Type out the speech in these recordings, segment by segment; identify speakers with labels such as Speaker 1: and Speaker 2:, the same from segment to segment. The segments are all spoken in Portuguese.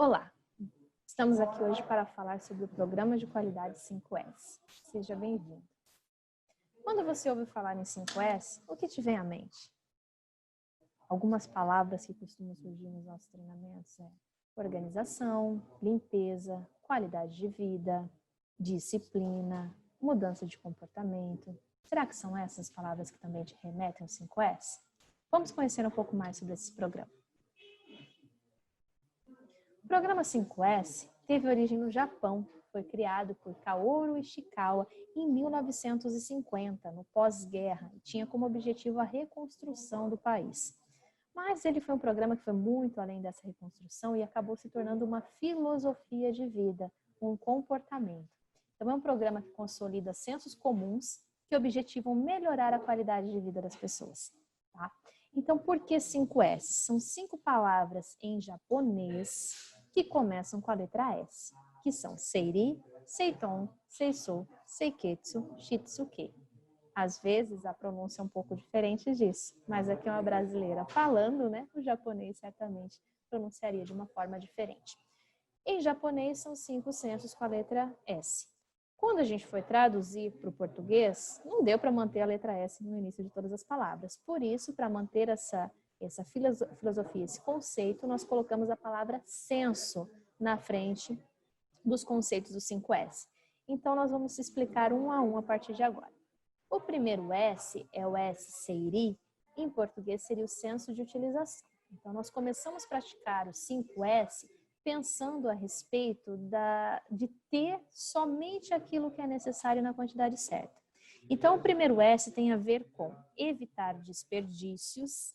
Speaker 1: Olá, estamos aqui hoje para falar sobre o Programa de Qualidade 5S. Seja bem-vindo. Quando você ouve falar em 5S, o que te vem à mente? Algumas palavras que costumam surgir nos nossos treinamentos é organização, limpeza, qualidade de vida, disciplina, mudança de comportamento. Será que são essas palavras que também te remetem ao 5S? Vamos conhecer um pouco mais sobre esse programa. O programa 5S teve origem no Japão, foi criado por Kaoru Ishikawa em 1950, no pós-guerra, e tinha como objetivo a reconstrução do país. Mas ele foi um programa que foi muito além dessa reconstrução e acabou se tornando uma filosofia de vida, um comportamento. Então é um programa que consolida sensos comuns que objetivam melhorar a qualidade de vida das pessoas. Tá? Então, por que 5S? São 5 palavras em japonês que começam com a letra S, que são Seiri, Seiton, Seiso, Seiketsu, Shitsuke. Às vezes a pronúncia é um pouco diferente disso, mas aqui é uma brasileira falando, né? O japonês certamente pronunciaria de uma forma diferente. Em japonês são 5 sensos com a letra S. Quando a gente foi traduzir para o português, não deu para manter a letra S no início de todas as palavras. Por isso, para manter essa filosofia, esse conceito, nós colocamos a palavra senso na frente dos conceitos do 5S. Então, nós vamos explicar um a um a partir de agora. O primeiro S é o S seiri, em português seria o senso de utilização. Então, nós começamos a praticar o 5S pensando a respeito de ter somente aquilo que é necessário na quantidade certa. Então, o primeiro S tem a ver com evitar desperdícios,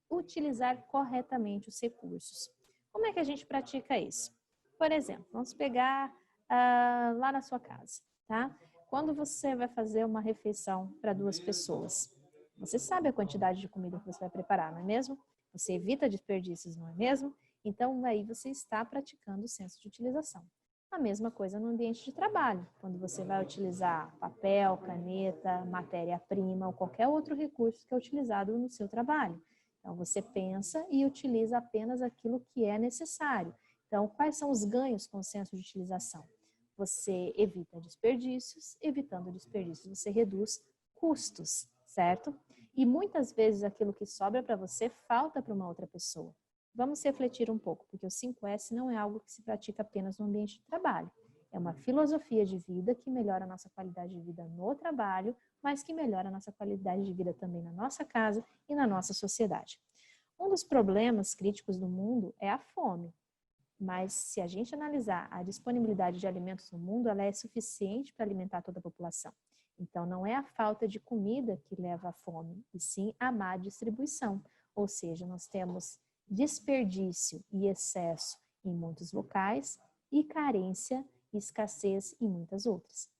Speaker 1: utilizar corretamente os recursos. Como é que a gente pratica isso? Por exemplo, vamos pegar lá na sua casa, tá? Quando você vai fazer uma refeição para 2 pessoas, você sabe a quantidade de comida que você vai preparar, não é mesmo? Você evita desperdícios, não é mesmo? Então, aí você está praticando o senso de utilização. A mesma coisa no ambiente de trabalho, quando você vai utilizar papel, caneta, matéria-prima ou qualquer outro recurso que é utilizado no seu trabalho. Então, você pensa e utiliza apenas aquilo que é necessário. Então, quais são os ganhos com o senso de utilização? Você evita desperdícios, evitando desperdícios, você reduz custos, certo? E muitas vezes aquilo que sobra para você falta para uma outra pessoa. Vamos refletir um pouco, porque o 5S não é algo que se pratica apenas no ambiente de trabalho. É uma filosofia de vida que melhora a nossa qualidade de vida no trabalho, mas que melhora a nossa qualidade de vida também na nossa casa e na nossa sociedade. Um dos problemas críticos do mundo é a fome. Mas se a gente analisar a disponibilidade de alimentos no mundo, ela é suficiente para alimentar toda a população. Então, não é a falta de comida que leva à fome, e sim a má distribuição. Ou seja, nós temos desperdício e excesso em muitos locais e carência e escassez em muitas outras.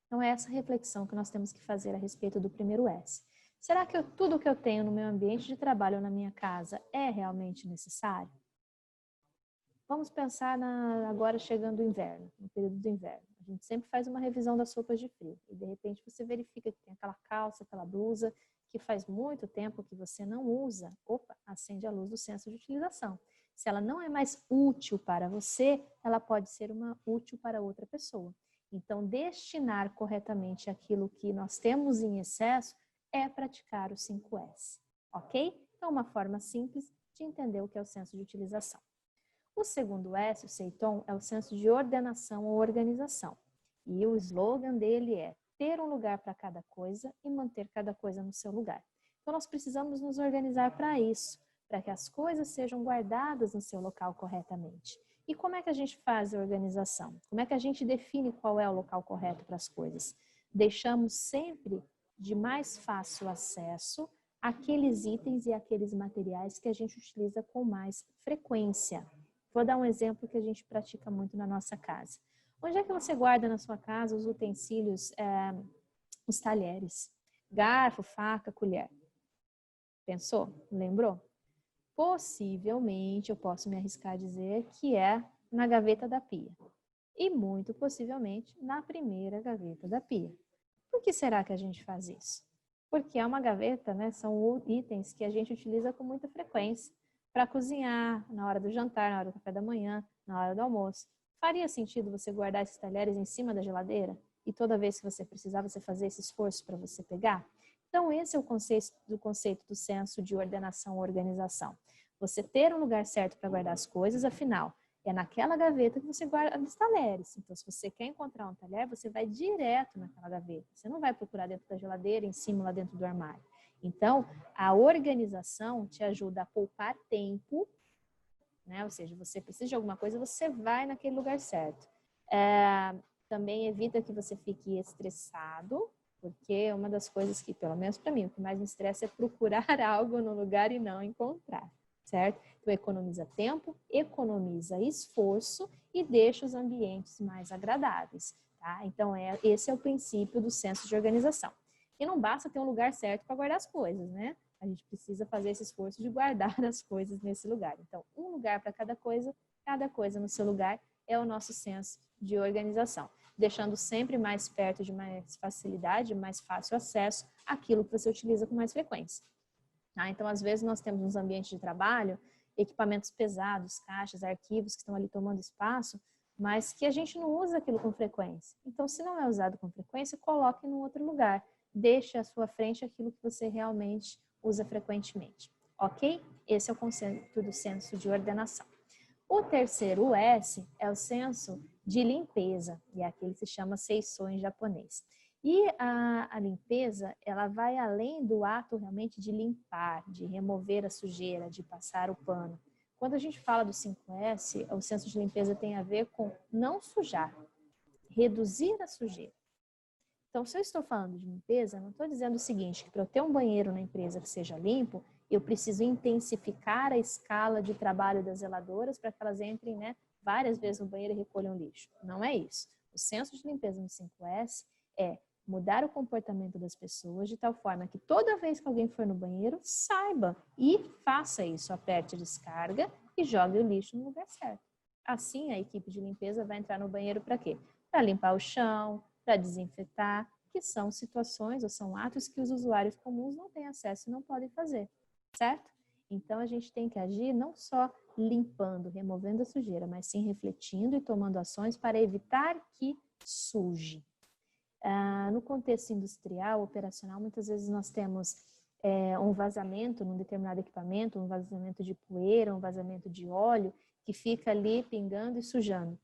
Speaker 1: Então, é essa reflexão que nós temos que fazer a respeito do primeiro S. Será que tudo que eu tenho no meu ambiente de trabalho ou na minha casa é realmente necessário? Vamos pensar agora chegando o inverno, no período do inverno. A gente sempre faz uma revisão das roupas de frio e de repente você verifica que tem aquela calça, aquela blusa que faz muito tempo que você não usa. Opa, acende a luz do senso de utilização. Se ela não é mais útil para você, ela pode ser útil para outra pessoa. Então, destinar corretamente aquilo que nós temos em excesso é praticar o 5S, ok? Então, uma forma simples de entender o que é o senso de utilização. O segundo S, o Seiton, é o senso de ordenação ou organização. E o slogan dele é ter um lugar para cada coisa e manter cada coisa no seu lugar. Então, nós precisamos nos organizar para isso, para que as coisas sejam guardadas no seu local corretamente. E como é que a gente faz a organização? Como é que a gente define qual é o local correto para as coisas? Deixamos sempre de mais fácil acesso aqueles itens e aqueles materiais que a gente utiliza com mais frequência. Vou dar um exemplo que a gente pratica muito na nossa casa. Onde é que você guarda na sua casa os utensílios, os talheres? Garfo, faca, colher. Pensou? Lembrou? Possivelmente, eu posso me arriscar a dizer que é na gaveta da pia. E muito possivelmente na primeira gaveta da pia. Por que será que a gente faz isso? Porque é uma gaveta, né? São itens que a gente utiliza com muita frequência. para cozinhar, na hora do jantar, na hora do café da manhã, na hora do almoço. Faria sentido você guardar esses talheres em cima da geladeira? E toda vez que você precisar, você fazer esse esforço para você pegar? Então, esse é o conceito do senso de ordenação ou organização. Você ter um lugar certo para guardar as coisas, afinal, é naquela gaveta que você guarda os talheres. Então, se você quer encontrar um talher, você vai direto naquela gaveta. Você não vai procurar dentro da geladeira, em cima, lá dentro do armário. Então, a organização te ajuda a poupar tempo, né? Ou seja, você precisa de alguma coisa, você vai naquele lugar certo. Também evita que você fique estressado, porque uma das coisas que, pelo menos para mim, o que mais me estressa é procurar algo no lugar e não encontrar, certo? Então, economiza tempo, economiza esforço e deixa os ambientes mais agradáveis, tá? Então, esse é o princípio do senso de organização. E não basta ter um lugar certo para guardar as coisas, né? A gente precisa fazer esse esforço de guardar as coisas nesse lugar. Então, um lugar para cada coisa no seu lugar é o nosso senso de organização, deixando sempre mais perto, de mais facilidade, mais fácil acesso àquilo que você utiliza com mais frequência. Tá? Então, às vezes, nós temos nos ambientes de trabalho equipamentos pesados, caixas, arquivos que estão ali tomando espaço, mas que a gente não usa aquilo com frequência. Então, se não é usado com frequência, coloque em outro lugar. Deixe à sua frente aquilo que você realmente usa frequentemente. Ok? Esse é o conceito do senso de ordenação. O terceiro S é o senso de limpeza, e aquele se chama seisō em japonês. E a limpeza, ela vai além do ato realmente de limpar, de remover a sujeira, de passar o pano. Quando a gente fala do 5S, o senso de limpeza tem a ver com não sujar, reduzir a sujeira. Então, se eu estou falando de limpeza, não estou dizendo o seguinte, que para eu ter um banheiro na empresa que seja limpo, eu preciso intensificar a escala de trabalho das zeladoras para que elas entrem, né, várias vezes no banheiro e recolham lixo. Não é isso. O senso de limpeza no 5S é mudar o comportamento das pessoas de tal forma que toda vez que alguém for no banheiro, saiba e faça isso, aperte a descarga e jogue o lixo no lugar certo. Assim, a equipe de limpeza vai entrar no banheiro para quê? Para limpar o chão, para desinfetar, que são situações ou são atos que os usuários comuns não têm acesso e não podem fazer, certo? Então, a gente tem que agir não só limpando, removendo a sujeira, mas sim refletindo e tomando ações para evitar que suje. No contexto industrial, operacional, muitas vezes nós temos um vazamento num determinado equipamento, um vazamento de poeira, um vazamento de óleo, que fica ali pingando e sujando.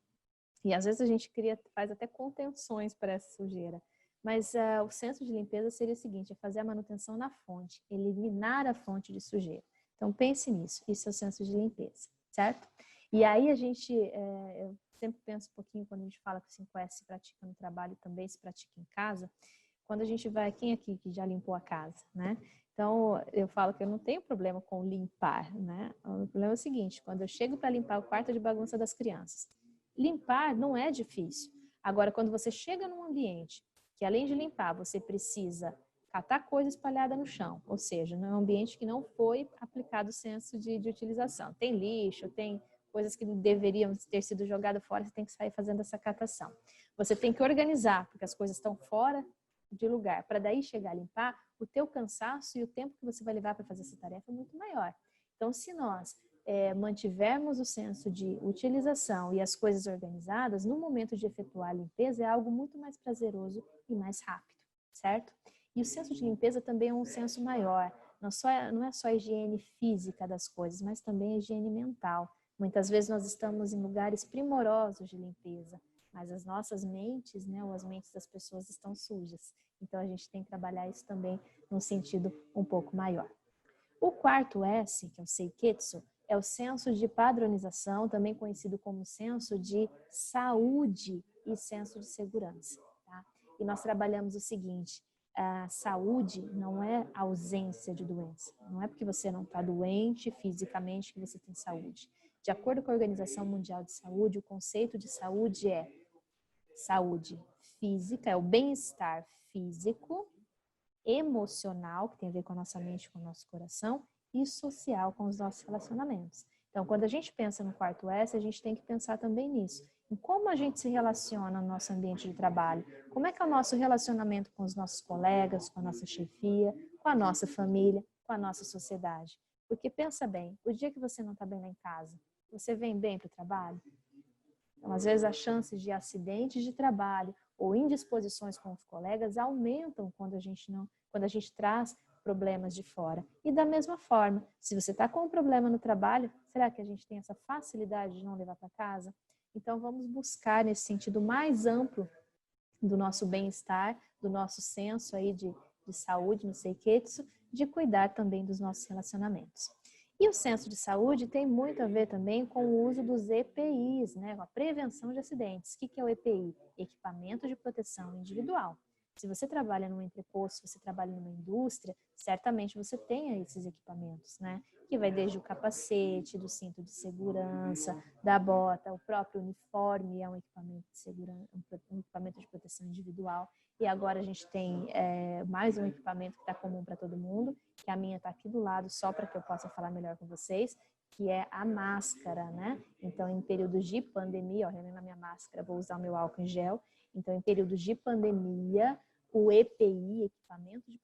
Speaker 1: E às vezes a gente faz até contenções para essa sujeira. Mas o senso de limpeza seria o seguinte, é fazer a manutenção na fonte, eliminar a fonte de sujeira. Então pense nisso, isso é o senso de limpeza, certo? E aí a gente, eu sempre penso um pouquinho quando a gente fala que o 5S se pratica no trabalho também se pratica em casa, quando a gente vai, quem aqui que já limpou a casa, né? Então, eu falo que eu não tenho problema com limpar, né? O problema é o seguinte, quando eu chego para limpar o quarto de bagunça das crianças, limpar não é difícil. Agora, quando você chega num ambiente que, além de limpar, você precisa catar coisa espalhada no chão, ou seja, num ambiente que não foi aplicado o senso de utilização. Tem lixo, tem coisas que deveriam ter sido jogadas fora, você tem que sair fazendo essa catação. Você tem que organizar, porque as coisas estão fora de lugar. Para daí chegar a limpar, o teu cansaço e o tempo que você vai levar para fazer essa tarefa é muito maior. Então, se nós mantivermos o senso de utilização e as coisas organizadas, no momento de efetuar a limpeza é algo muito mais prazeroso e mais rápido, certo? E o senso de limpeza também é um senso maior, não é só a higiene física das coisas, mas também a higiene mental. Muitas vezes nós estamos em lugares primorosos de limpeza, mas as nossas mentes, né, ou as mentes das pessoas estão sujas. Então a gente tem que trabalhar isso também num sentido um pouco maior. O quarto S, que é o Seiketsu, é o senso de padronização, também conhecido como senso de saúde e senso de segurança. Tá? E nós trabalhamos o seguinte, a saúde não é ausência de doença. Não é porque você não está doente fisicamente que você tem saúde. De acordo com a Organização Mundial de Saúde, o conceito de saúde é saúde física, é o bem-estar físico, emocional, que tem a ver com a nossa mente, com o nosso coração, e social, com os nossos relacionamentos. Então, quando a gente pensa no quarto S, a gente tem que pensar também nisso, em como a gente se relaciona no nosso ambiente de trabalho, como é que é o nosso relacionamento com os nossos colegas, com a nossa chefia, com a nossa família, com a nossa sociedade. Porque pensa bem, o dia que você não está bem lá em casa, você vem bem para o trabalho? Então, às vezes, as chances de acidentes de trabalho ou indisposições com os colegas aumentam quando a gente traz problemas de fora. E da mesma forma, se você está com um problema no trabalho, será que a gente tem essa facilidade de não levar para casa? Então, vamos buscar nesse sentido mais amplo do nosso bem-estar, do nosso senso aí de saúde, no Seiketsu, de cuidar também dos nossos relacionamentos. E o senso de saúde tem muito a ver também com o uso dos EPIs, né, com a prevenção de acidentes. O que é o EPI? Equipamento de proteção individual. Se você trabalha num entreposto, se você trabalha numa indústria, certamente você tem esses equipamentos, né? Que vai desde o capacete, do cinto de segurança, da bota, o próprio uniforme é um equipamento de segurança, um equipamento de proteção individual. E agora a gente tem mais um equipamento que está comum para todo mundo, que a minha está aqui do lado, só para que eu possa falar melhor com vocês, que é a máscara, né? Então, em períodos de pandemia, ó, remendo a minha máscara, vou usar o meu álcool em gel. Então, em períodos de pandemia, o EPI, equipamento de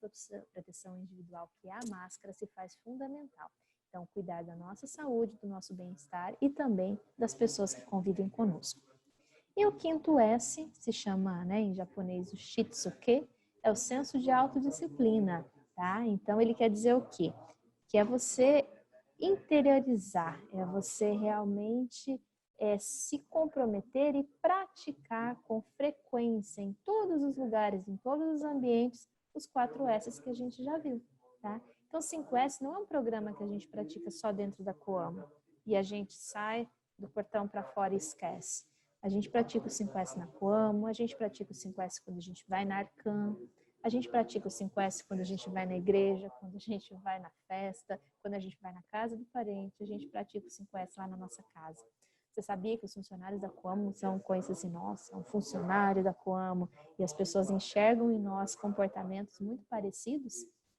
Speaker 1: proteção individual, que é a máscara, se faz fundamental. Então, cuidar da nossa saúde, do nosso bem-estar e também das pessoas que convivem conosco. E o quinto S se chama, né, em japonês, o shitsuke, é o senso de autodisciplina, tá? Então, ele quer dizer o quê? Que é você interiorizar, é você realmente se comprometer e praticar com frequência em todos os lugares, em todos os ambientes, os 4 S's que a gente já viu, tá? Então, 5S não é um programa que a gente pratica só dentro da Coamo e a gente sai do portão para fora e esquece. A gente pratica o 5S na Coamo, a gente pratica o 5S quando a gente vai na Arcan, a gente pratica o 5S quando a gente vai na igreja, quando a gente vai na festa, quando a gente vai na casa do parente, a gente pratica o 5S lá na nossa casa. Você sabia que os funcionários da Coamo são coisas assim, nossa, é um funcionário da Coamo, e as pessoas enxergam em nós comportamentos muito parecidos,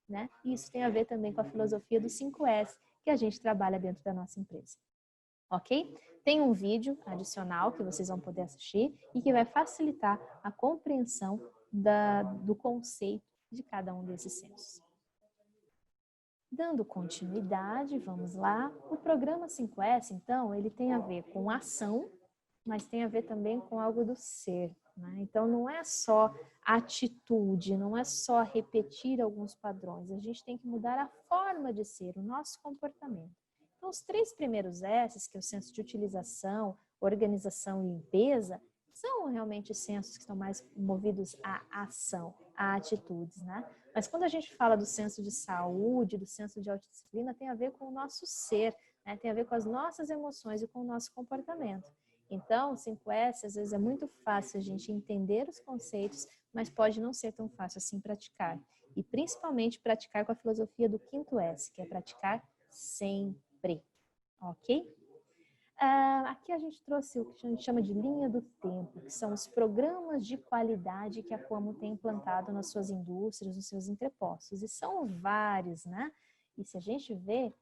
Speaker 1: né? E isso tem a ver também com a filosofia do 5S, que a gente trabalha dentro da nossa empresa. Ok? Tem um vídeo adicional que vocês vão poder assistir e que vai facilitar a compreensão do conceito de cada um desses sensos. Dando continuidade, vamos lá. O programa 5S, então, ele tem a ver com ação, mas tem a ver também com algo do ser, né? Então, não é só atitude, não é só repetir alguns padrões. A gente tem que mudar a forma de ser, o nosso comportamento. Então, os 3 primeiros S's, que é o senso de utilização, organização e limpeza, são realmente sensos que estão mais movidos à ação, a atitudes, né? Mas quando a gente fala do senso de saúde, do senso de autodisciplina, tem a ver com o nosso ser, né? Tem a ver com as nossas emoções e com o nosso comportamento. Então, 5S, às vezes é muito fácil a gente entender os conceitos, mas pode não ser tão fácil assim praticar. E principalmente praticar com a filosofia do 5º S, que é praticar sempre, ok? Aqui a gente trouxe o que a gente chama de linha do tempo, que são os programas de qualidade que a Coamo tem implantado nas suas indústrias, nos seus entrepostos. E são vários, né? E se a gente vê,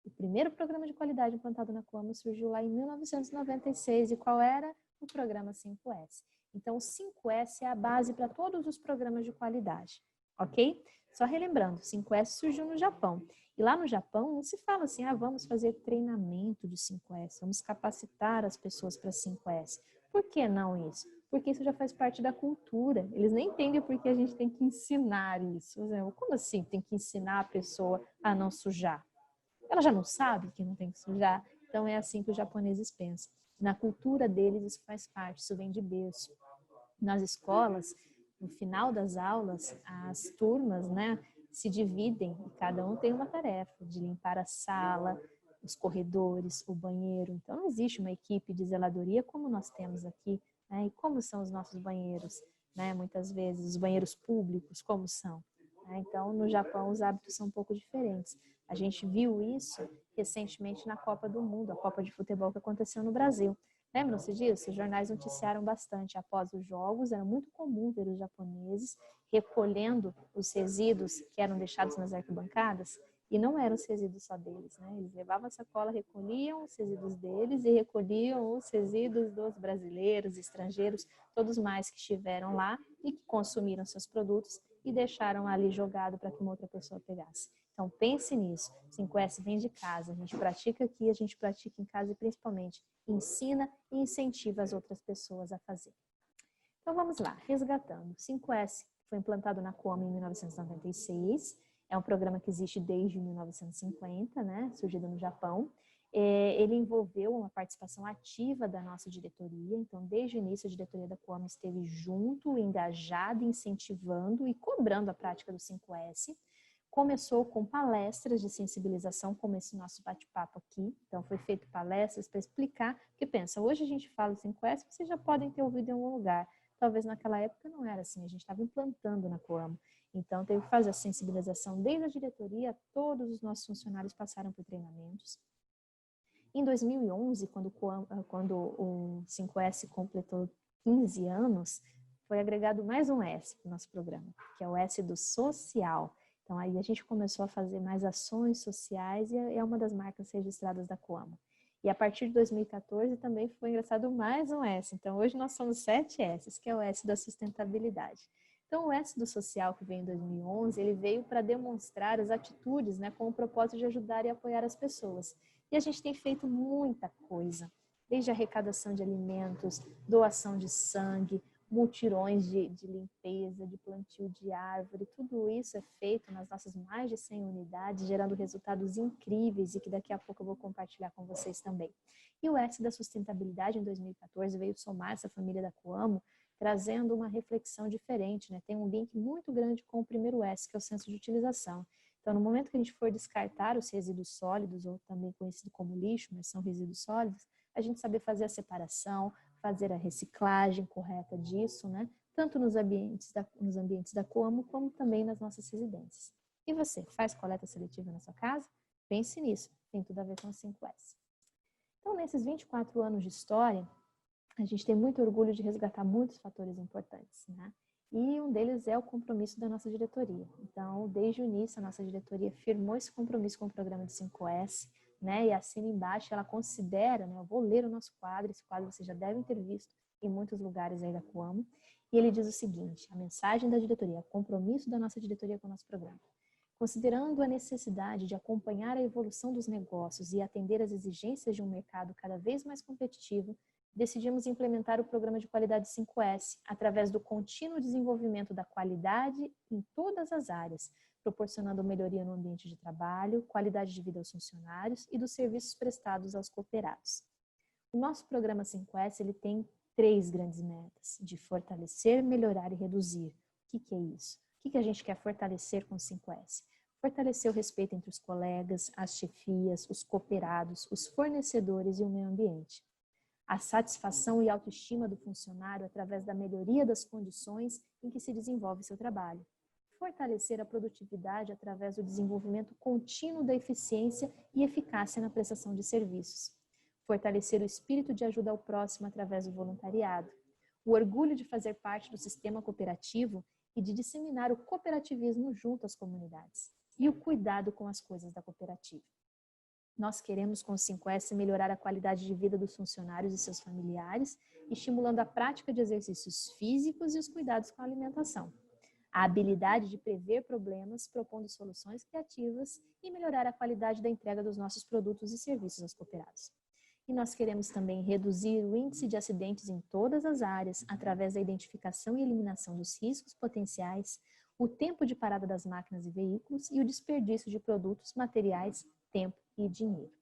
Speaker 1: o primeiro programa de qualidade implantado na Coamo surgiu lá em 1996. E qual era? O programa 5S. Então, o 5S é a base para todos os programas de qualidade, ok? Só relembrando, o 5S surgiu no Japão. E lá no Japão não se fala assim, vamos fazer treinamento de 5S, vamos capacitar as pessoas para 5S. Por que não isso? Porque isso já faz parte da cultura. Eles nem entendem por que a gente tem que ensinar isso. Como assim tem que ensinar a pessoa a não sujar? Ela já não sabe que não tem que sujar? Então é assim que os japoneses pensam. Na cultura deles isso faz parte, isso vem de berço. Nas escolas, no final das aulas, as turmas, né, se dividem e cada um tem uma tarefa de limpar a sala, os corredores, o banheiro. Então não existe uma equipe de zeladoria como nós temos aqui, né? E como são os nossos banheiros, né? Muitas vezes os banheiros públicos, como são? Então no Japão os hábitos são um pouco diferentes. A gente viu isso recentemente na Copa do Mundo, a Copa de Futebol que aconteceu no Brasil. Lembram-se disso? Os jornais noticiaram bastante. Após os jogos, era muito comum ver os japoneses recolhendo os resíduos que eram deixados nas arquibancadas, e não eram os resíduos só deles, né? Eles levavam a sacola, recolhiam os resíduos deles e recolhiam os resíduos dos brasileiros, estrangeiros, todos mais que estiveram lá e que consumiram seus produtos e deixaram ali jogado para que uma outra pessoa pegasse. Então, pense nisso. 5S vem de casa, a gente pratica aqui, a gente pratica em casa e, principalmente, ensina e incentiva as outras pessoas a fazer. Então, vamos lá, resgatando. 5S foi implantado na Coamo em 1996, é um programa que existe desde 1950, né, surgido no Japão. Ele envolveu uma participação ativa da nossa diretoria, então desde o início a diretoria da Coamo esteve junto, engajada, incentivando e cobrando a prática do 5S. Começou com palestras de sensibilização, como esse nosso bate-papo aqui, então foi feito palestras para explicar, porque pensa, hoje a gente fala 5S, vocês já podem ter ouvido em algum lugar, talvez naquela época não era assim, a gente estava implantando na Coamo. Então, teve que fazer a sensibilização desde a diretoria, todos os nossos funcionários passaram por treinamentos. Em 2011, quando o 5S completou 15 anos, foi agregado mais um S para o nosso programa, que é o S do social. Então, aí a gente começou a fazer mais ações sociais e é uma das marcas registradas da Coamo. E a partir de 2014 também foi engraçado mais um S. Então, hoje nós somos 7 S's, que é o S da sustentabilidade. Então, o S do social, que veio em 2011, ele veio para demonstrar as atitudes, né, com o propósito de ajudar e apoiar as pessoas. E a gente tem feito muita coisa, desde arrecadação de alimentos, doação de sangue, mutirões de limpeza, de plantio de árvore, tudo isso é feito nas nossas mais de 100 unidades, gerando resultados incríveis e que daqui a pouco eu vou compartilhar com vocês também. E o S da sustentabilidade em 2014 veio somar essa família da Coamo, trazendo uma reflexão diferente, né? Tem um link muito grande com o primeiro S, que é o senso de utilização. Então, no momento que a gente for descartar os resíduos sólidos, ou também conhecido como lixo, mas são resíduos sólidos, a gente saber fazer a separação, fazer a reciclagem correta disso, né? Tanto nos ambientes da Coamo, como também nas nossas residências. E você, faz coleta seletiva na sua casa? Pense nisso, tem tudo a ver com o 5S. Então, nesses 24 anos de história, a gente tem muito orgulho de resgatar muitos fatores importantes, né? E um deles é o compromisso da nossa diretoria. Então, desde o início, a nossa diretoria firmou esse compromisso com o programa de 5S, né? E assina embaixo, ela considera, né? Eu vou ler o nosso quadro, esse quadro vocês já devem ter visto em muitos lugares aí da Coamo. E ele diz o seguinte, a mensagem da diretoria, o compromisso da nossa diretoria com o nosso programa. Considerando a necessidade de acompanhar a evolução dos negócios e atender às exigências de um mercado cada vez mais competitivo, decidimos implementar o programa de qualidade 5S através do contínuo desenvolvimento da qualidade em todas as áreas, proporcionando melhoria no ambiente de trabalho, qualidade de vida aos funcionários e dos serviços prestados aos cooperados. O nosso programa 5S ele tem 3 grandes metas, de fortalecer, melhorar e reduzir. O que é isso? O que a gente quer fortalecer com o 5S? Fortalecer o respeito entre os colegas, as chefias, os cooperados, os fornecedores e o meio ambiente. A satisfação e autoestima do funcionário através da melhoria das condições em que se desenvolve seu trabalho. Fortalecer a produtividade através do desenvolvimento contínuo da eficiência e eficácia na prestação de serviços. Fortalecer o espírito de ajuda ao próximo através do voluntariado. O orgulho de fazer parte do sistema cooperativo e de disseminar o cooperativismo junto às comunidades. E o cuidado com as coisas da cooperativa. Nós queremos, com o 5S, melhorar a qualidade de vida dos funcionários e seus familiares, estimulando a prática de exercícios físicos e os cuidados com a alimentação. A habilidade de prever problemas, propondo soluções criativas e melhorar a qualidade da entrega dos nossos produtos e serviços aos cooperados. E nós queremos também reduzir o índice de acidentes em todas as áreas, através da identificação e eliminação dos riscos potenciais, o tempo de parada das máquinas e veículos e o desperdício de produtos, materiais, tempo e dinheiro.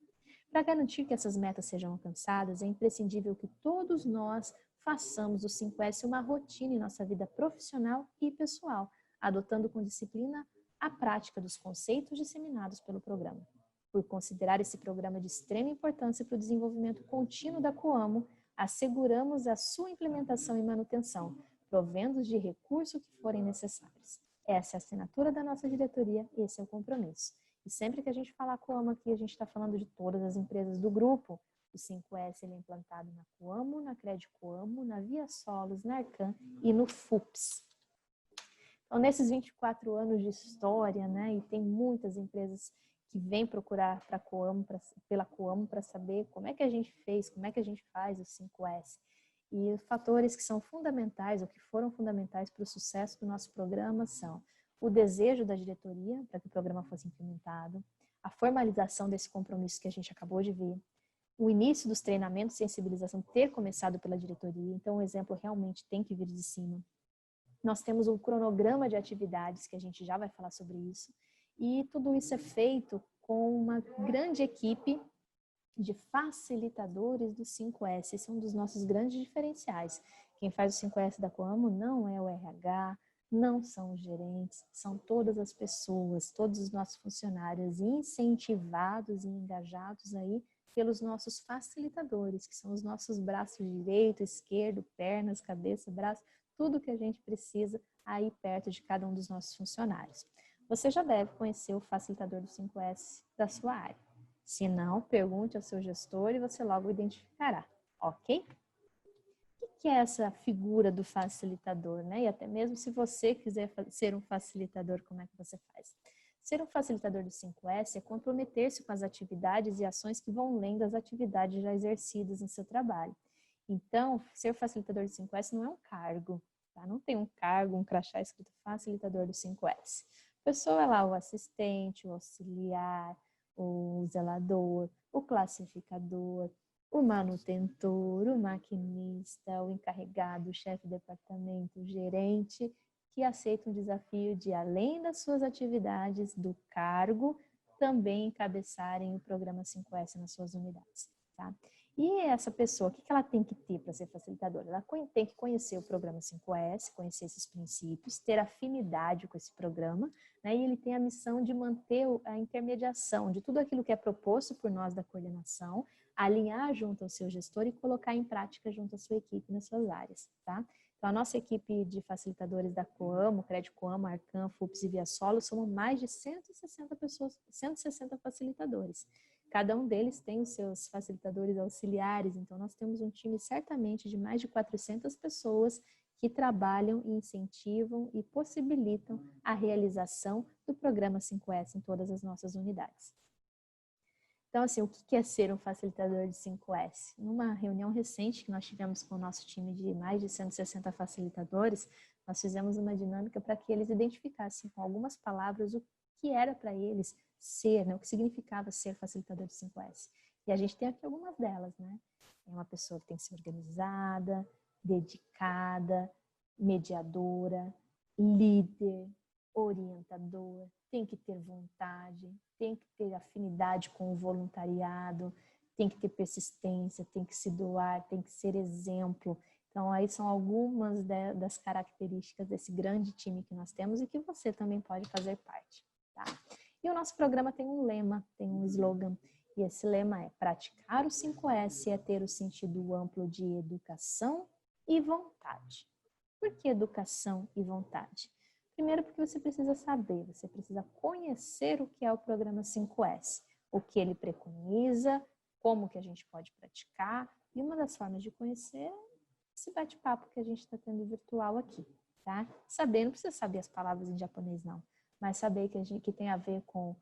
Speaker 1: Para garantir que essas metas sejam alcançadas, é imprescindível que todos nós façamos o 5S uma rotina em nossa vida profissional e pessoal, adotando com disciplina a prática dos conceitos disseminados pelo programa. Por considerar esse programa de extrema importância para o desenvolvimento contínuo da Coamo, asseguramos a sua implementação e manutenção, provendo de recursos que forem necessários. Essa é a assinatura da nossa diretoria e esse é o compromisso. E sempre que a gente falar Coamo aqui, a gente está falando de todas as empresas do grupo. O 5S ele é implantado na Coamo, na Crédito Coamo, na Via Solos, na Arcan e no FUPS. Então, nesses 24 anos de história, né, e tem muitas empresas que vêm procurar pela Coamo para saber como é que a gente fez, como é que a gente faz o 5S. E os fatores que são fundamentais, ou que foram fundamentais para o sucesso do nosso programa são o desejo da diretoria para que o programa fosse implementado, a formalização desse compromisso que a gente acabou de ver, o início dos treinamentos de sensibilização ter começado pela diretoria, então o exemplo realmente tem que vir de cima. Nós temos um cronograma de atividades, que a gente já vai falar sobre isso, e tudo isso é feito com uma grande equipe de facilitadores do 5S. Esse é um dos nossos grandes diferenciais. Quem faz o 5S da Coamo não é o RH, não são os gerentes, são todas as pessoas, todos os nossos funcionários incentivados e engajados aí pelos nossos facilitadores, que são os nossos braços direito, esquerdo, pernas, cabeça, braço, tudo que a gente precisa aí perto de cada um dos nossos funcionários. Você já deve conhecer o facilitador do 5S da sua área. Se não, pergunte ao seu gestor e você logo identificará, ok? O que é essa figura do facilitador, né? E até mesmo se você quiser ser um facilitador, como é que você faz? Ser um facilitador do 5S é comprometer-se com as atividades e ações que vão além das atividades já exercidas no seu trabalho. Então, ser facilitador do 5S não é um cargo, tá? Não tem um cargo, um crachá escrito facilitador do 5S. A pessoa é lá o assistente, o auxiliar, o zelador, o classificador, o manutentor, o maquinista, o encarregado, o chefe de departamento, o gerente, que aceita um desafio de, além das suas atividades do cargo, também encabeçarem o programa 5S nas suas unidades, tá? E essa pessoa, o que ela tem que ter para ser facilitadora? Ela tem que conhecer o programa 5S, conhecer esses princípios, ter afinidade com esse programa, né? E ele tem a missão de manter a intermediação de tudo aquilo que é proposto por nós da coordenação, alinhar junto ao seu gestor e colocar em prática junto à sua equipe nas suas áreas, tá? Então, a nossa equipe de facilitadores da Coamo, Crédito Coamo, Arcan, FUPS e Via Solo, somos mais de 160 pessoas, 160 facilitadores. Cada um deles tem os seus facilitadores auxiliares, então nós temos um time certamente de mais de 400 pessoas que trabalham, incentivam e possibilitam a realização do programa 5S em todas as nossas unidades. Então, assim, o que é ser um facilitador de 5S? Numa reunião recente que nós tivemos com o nosso time de mais de 160 facilitadores, nós fizemos uma dinâmica para que eles identificassem com algumas palavras o que era para eles ser, né, o que significava ser facilitador de 5S. E a gente tem aqui algumas delas, né? É uma pessoa que tem que ser organizada, dedicada, mediadora, líder, orientador, tem que ter vontade, tem que ter afinidade com o voluntariado, tem que ter persistência, tem que se doar, tem que ser exemplo. Então, aí são algumas das características desse grande time que nós temos e que você também pode fazer parte, tá? E o nosso programa tem um lema, tem um slogan, e esse lema é: praticar o 5S é ter o sentido amplo de educação e vontade. Por que educação e vontade? Primeiro, porque você precisa saber, você precisa conhecer o que é o programa 5S, o que ele preconiza, como que a gente pode praticar, e uma das formas de conhecer é esse bate-papo que a gente está tendo virtual aqui, tá? Saber, não precisa saber as palavras em japonês não, mas saber que tem a ver com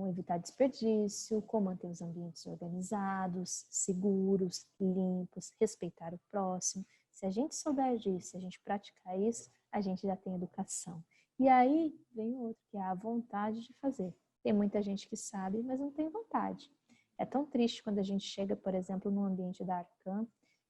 Speaker 1: evitar desperdício, com manter os ambientes organizados, seguros, limpos, respeitar o próximo. Se a gente souber disso, se a gente praticar isso, a gente já tem educação. E aí vem o outro, que é a vontade de fazer. Tem muita gente que sabe, mas não tem vontade. É tão triste quando a gente chega, por exemplo, no ambiente da Arcan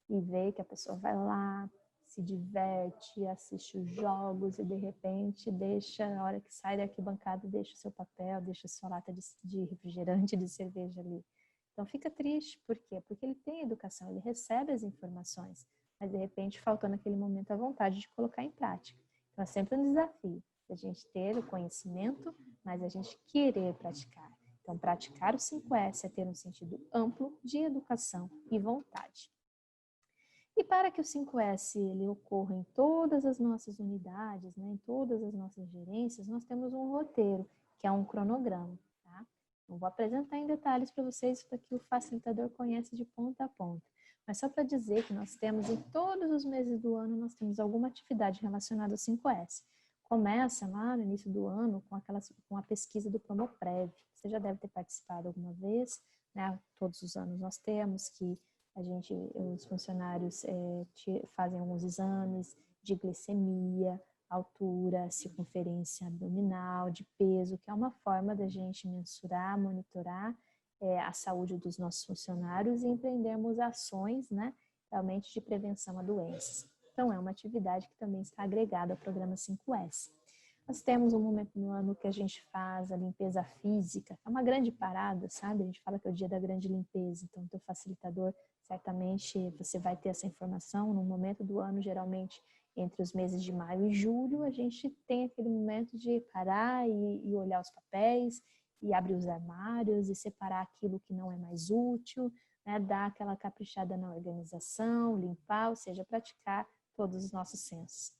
Speaker 1: e vê que a pessoa vai lá, se diverte, assiste os jogos e de repente deixa, na hora que sai da arquibancada, deixa o seu papel, deixa a sua lata de refrigerante, de cerveja ali. Então fica triste, por quê? Porque ele tem educação, ele recebe as informações, mas de repente faltou naquele momento a vontade de colocar em prática. Então é sempre um desafio a gente ter o conhecimento, mas a gente querer praticar. Então praticar o 5S é ter um sentido amplo de educação e vontade. E para que o 5S ele ocorra em todas as nossas unidades, né, em todas as nossas gerências, nós temos um roteiro, que é um cronograma. Tá? Não vou apresentar em detalhes para vocês, porque o facilitador conhece de ponta a ponta. Mas só para dizer que nós temos, em todos os meses do ano, nós temos alguma atividade relacionada ao 5S. Começa lá no início do ano com a pesquisa do Promoprev. Você já deve ter participado alguma vez, né? Todos os anos nós temos que os funcionários fazem alguns exames de glicemia, altura, circunferência abdominal, de peso, que é uma forma da gente mensurar, monitorar a saúde dos nossos funcionários e empreendermos ações, né, realmente de prevenção a doenças. Então, é uma atividade que também está agregada ao programa 5S. Nós temos um momento no ano que a gente faz a limpeza física, é uma grande parada, sabe? A gente fala que é o dia da grande limpeza, então o teu facilitador, certamente você vai ter essa informação no momento do ano, geralmente entre os meses de maio e julho, a gente tem aquele momento de parar e olhar os papéis, e abrir os armários, e separar aquilo que não é mais útil, né? Dar aquela caprichada na organização, limpar, ou seja, praticar todos os nossos sensos.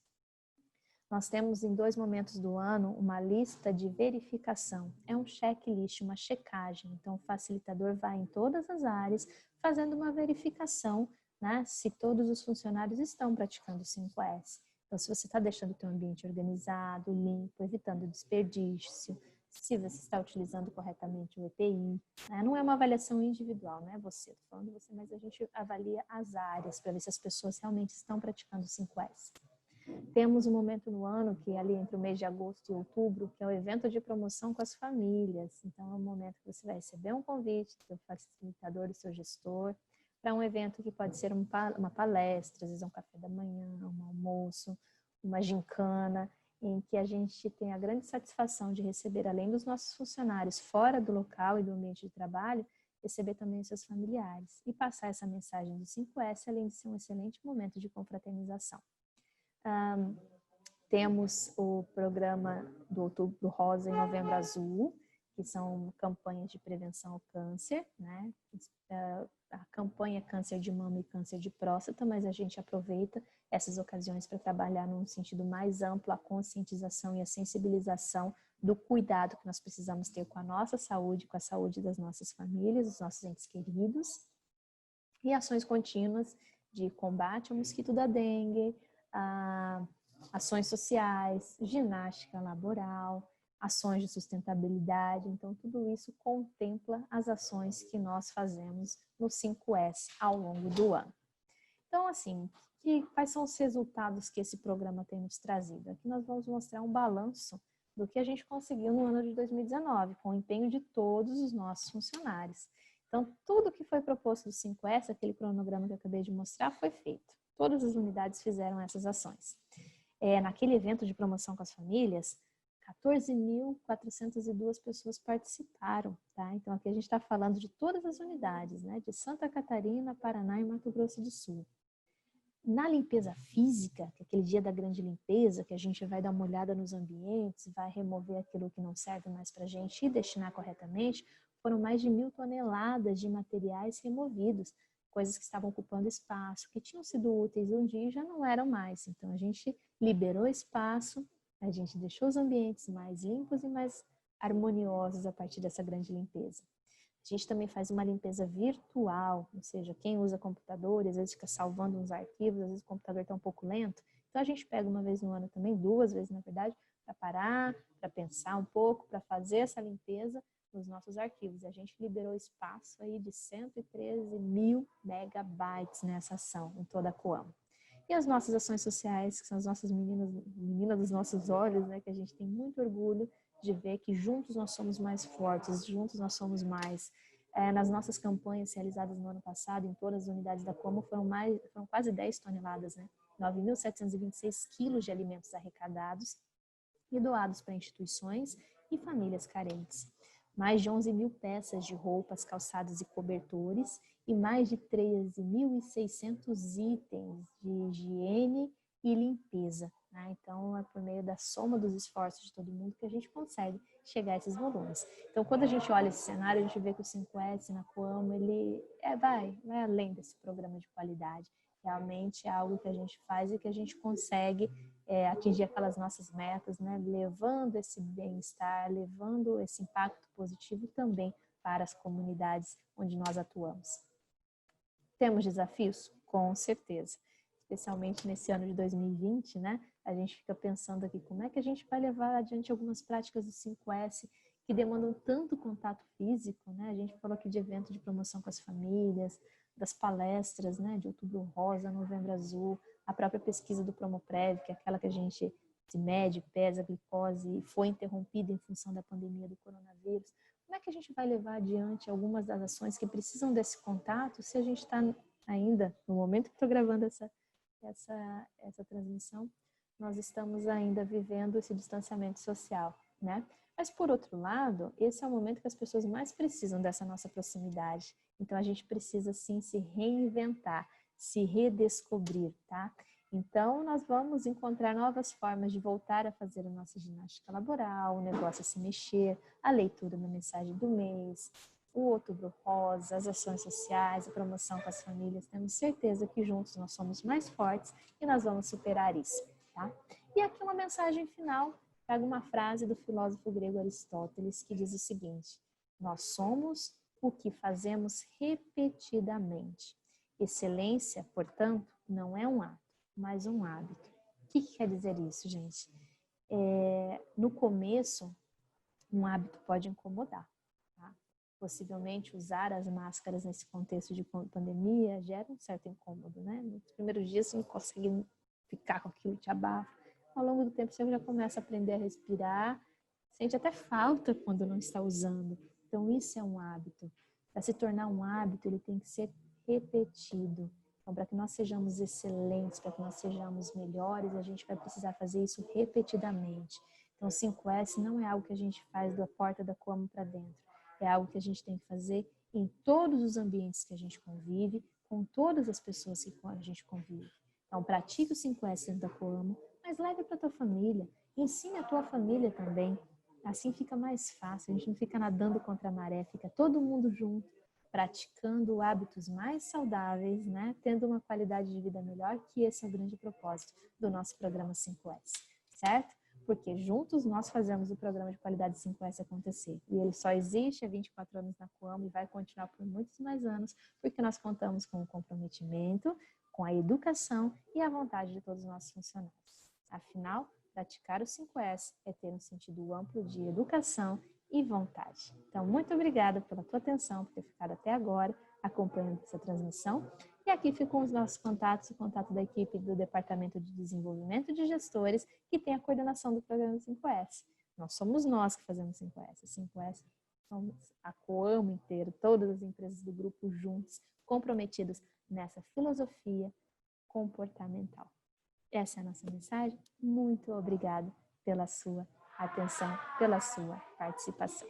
Speaker 1: Nós temos em 2 momentos do ano uma lista de verificação. É um checklist, uma checagem. Então, o facilitador vai em todas as áreas fazendo uma verificação, né, se todos os funcionários estão praticando o 5S. Então, se você está deixando o seu ambiente organizado, limpo, evitando desperdício, se você está utilizando corretamente o EPI. Né? Não é uma avaliação individual, não é você, estou falando você, mas a gente avalia as áreas para ver se as pessoas realmente estão praticando o 5S. Temos um momento no ano que é ali entre o mês de agosto e outubro, que é o evento de promoção com as famílias. Então, é um momento que você vai receber um convite do seu facilitador, do seu gestor, para um evento que pode ser uma palestra, às vezes um café da manhã, um almoço, uma gincana, em que a gente tem a grande satisfação de receber, além dos nossos funcionários fora do local e do ambiente de trabalho, receber também os seus familiares e passar essa mensagem do 5S, além de ser um excelente momento de confraternização. Temos o programa do Outubro Rosa e Novembro Azul, que são campanhas de prevenção ao câncer, né? A campanha câncer de mama e câncer de próstata, mas a gente aproveita essas ocasiões para trabalhar num sentido mais amplo a conscientização e a sensibilização do cuidado que nós precisamos ter com a nossa saúde, com a saúde das nossas famílias, dos nossos entes queridos, e ações contínuas de combate ao mosquito da dengue, ações sociais, ginástica laboral, ações de sustentabilidade. Então, tudo isso contempla as ações que nós fazemos no 5S ao longo do ano. Então, assim, quais são os resultados que esse programa tem nos trazido? Aqui nós vamos mostrar um balanço do que a gente conseguiu no ano de 2019, com o empenho de todos os nossos funcionários. Então, tudo que foi proposto do 5S, aquele cronograma que eu acabei de mostrar, foi feito. Todas as unidades fizeram essas ações. Naquele evento de promoção com as famílias, 14.402 pessoas participaram, tá? Então, aqui a gente está falando de todas as unidades, né? De Santa Catarina, Paraná e Mato Grosso do Sul. Na limpeza física, que é aquele dia da grande limpeza, que a gente vai dar uma olhada nos ambientes, vai remover aquilo que não serve mais para a gente e destinar corretamente, foram mais de 1.000 toneladas de materiais removidos, coisas que estavam ocupando espaço, que tinham sido úteis um dia e já não eram mais. Então, a gente liberou espaço, a gente deixou os ambientes mais limpos e mais harmoniosos a partir dessa grande limpeza. A gente também faz uma limpeza virtual, ou seja, quem usa computador, às vezes fica salvando uns arquivos, às vezes o computador está um pouco lento. Então, a gente pega uma vez no ano também, 2 vezes na verdade, para parar, para pensar um pouco, para fazer essa limpeza nos nossos arquivos. E a gente liberou espaço aí de 113.000 megabytes nessa ação, em toda a Coamo. E as nossas ações sociais, que são as nossas meninas dos nossos olhos, né, que a gente tem muito orgulho de ver que juntos nós somos mais fortes, juntos nós somos mais. Nas nossas campanhas realizadas no ano passado, em todas as unidades da Coamo, foram quase 10 toneladas, né? 9.726 quilos de alimentos arrecadados e doados para instituições e famílias carentes. Mais de 11.000 peças de roupas, calçados e cobertores e mais de 13.600 itens de higiene e limpeza. Né? Então, é por meio da soma dos esforços de todo mundo que a gente consegue chegar a esses volumes. Então, quando a gente olha esse cenário, a gente vê que o 5S na Coamo, ele vai além desse programa de qualidade. Realmente é algo que a gente faz e que a gente consegue atingir aquelas nossas metas, né? Levando esse bem-estar, levando esse impacto positivo também para as comunidades onde nós atuamos. Temos desafios? Com certeza. Especialmente nesse ano de 2020, né? A gente fica pensando aqui como é que a gente vai levar adiante algumas práticas do 5S que demandam tanto contato físico, né? A gente falou aqui de evento de promoção com as famílias, das palestras, né? De Outubro Rosa, Novembro Azul, a própria pesquisa do Promoprev, que é aquela que a gente se mede, pesa a glicose e foi interrompida em função da pandemia do coronavírus, como é que a gente vai levar adiante algumas das ações que precisam desse contato se a gente está ainda, no momento que estou gravando essa transmissão, nós estamos ainda vivendo esse distanciamento social, né? Mas, por outro lado, esse é o momento que as pessoas mais precisam dessa nossa proximidade. Então, a gente precisa, sim, se reinventar, se redescobrir, tá? Então, nós vamos encontrar novas formas de voltar a fazer a nossa ginástica laboral, o negócio a se mexer, a leitura da mensagem do mês, o Outubro Rosa, as ações sociais, a promoção com as famílias. Temos certeza que juntos nós somos mais fortes e nós vamos superar isso, tá? E aqui uma mensagem final, trago uma frase do filósofo grego Aristóteles que diz o seguinte: nós somos o que fazemos repetidamente. Excelência, portanto, não é um ato, mas um hábito. O que quer dizer isso, gente? No começo, um hábito pode incomodar. Tá? Possivelmente usar as máscaras nesse contexto de pandemia gera um certo incômodo, né? Nos primeiros dias você não consegue ficar com aquilo, te abafa. Ao longo do tempo você já começa a aprender a respirar, sente até falta quando não está usando. Então isso é um hábito. Para se tornar um hábito, ele tem que ser repetido. Então, para que nós sejamos excelentes, para que nós sejamos melhores, a gente vai precisar fazer isso repetidamente. Então, o 5S não é algo que a gente faz da porta da Coamo para dentro. É algo que a gente tem que fazer em todos os ambientes que a gente convive, com todas as pessoas que a gente convive. Então, pratique o 5S dentro da Coamo, mas leve para a tua família. Ensine a tua família também. Assim fica mais fácil, a gente não fica nadando contra a maré, fica todo mundo junto, praticando hábitos mais saudáveis, né? Tendo uma qualidade de vida melhor, que esse é o grande propósito do nosso programa 5S, certo? Porque juntos nós fazemos o programa de qualidade 5S acontecer. E ele só existe há 24 anos na Coamo e vai continuar por muitos mais anos, porque nós contamos com o comprometimento, com a educação e a vontade de todos os nossos funcionários. Afinal, praticar o 5S é ter um sentido amplo de educação e vontade. Então, muito obrigada pela tua atenção, por ter ficado até agora acompanhando essa transmissão. E aqui ficam os nossos contatos, o contato da equipe do Departamento de Desenvolvimento de Gestores, que tem a coordenação do programa 5S. Nós somos nós que fazemos 5S. 5S somos a Coamo inteira, todas as empresas do grupo juntos, comprometidas nessa filosofia comportamental. Essa é a nossa mensagem. Muito obrigada pela sua atenção, pela sua participação.